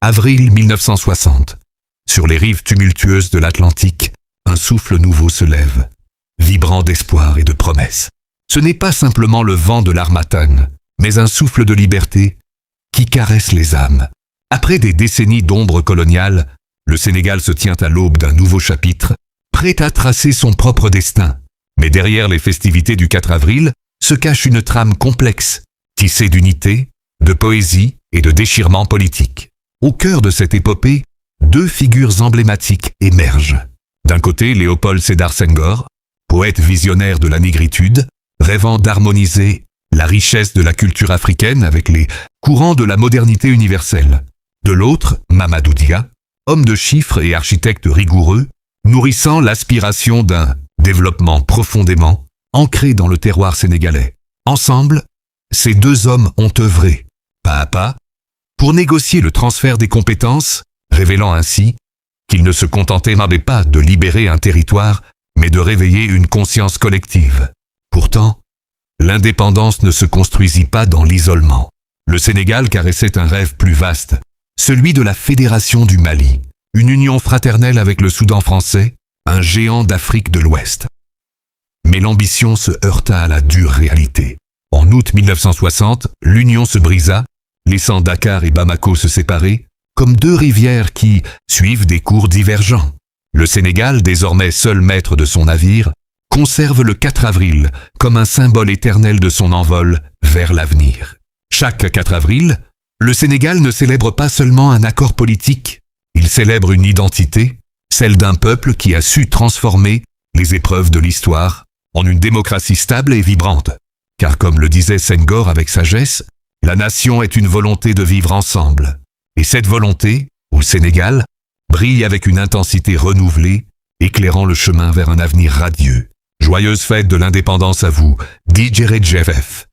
Avril 1960. Sur les rives tumultueuses de l'Atlantique, un souffle nouveau se lève, vibrant d'espoir et de promesses. Ce n'est pas simplement le vent de l'Harmattan, mais un souffle de liberté qui caresse les âmes. Après des décennies d'ombre coloniale, le Sénégal se tient à l'aube d'un nouveau chapitre, prêt à tracer son propre destin. Mais derrière les festivités du 4 avril se cache une trame complexe, tissée d'unité, de poésie et de déchirements politiques. Au cœur de cette épopée, deux figures emblématiques émergent. D'un côté, Léopold Sédar Senghor, poète visionnaire de la négritude, rêvant d'harmoniser la richesse de la culture africaine avec les courants de la modernité universelle. De l'autre, Mamadou Dia, homme de chiffres et architecte rigoureux, nourrissant l'aspiration d'un développement profondément ancré dans le terroir sénégalais. Ensemble, ces deux hommes ont œuvré, pas à pas, pour négocier le transfert des compétences, révélant ainsi qu'ils ne se contentaient pas de libérer un territoire, mais de réveiller une conscience collective. Pourtant, l'indépendance ne se construisit pas dans l'isolement. Le Sénégal caressait un rêve plus vaste, celui de la Fédération du Mali, une union fraternelle avec le Soudan français, un géant d'Afrique de l'Ouest. Mais l'ambition se heurta à la dure réalité. En août 1960, l'union se brisa, laissant Dakar et Bamako se séparer, comme deux rivières qui suivent des cours divergents. Le Sénégal, désormais seul maître de son navire, conserve le 4 avril comme un symbole éternel de son envol vers l'avenir. Chaque 4 avril, le Sénégal ne célèbre pas seulement un accord politique, il célèbre une identité, celle d'un peuple qui a su transformer les épreuves de l'histoire en une démocratie stable et vibrante. Car comme le disait Senghor avec sagesse, la nation est une volonté de vivre ensemble. Et cette volonté, au Sénégal, brille avec une intensité renouvelée, éclairant le chemin vers un avenir radieux. Joyeuse fête de l'indépendance à vous, DJ Redjef.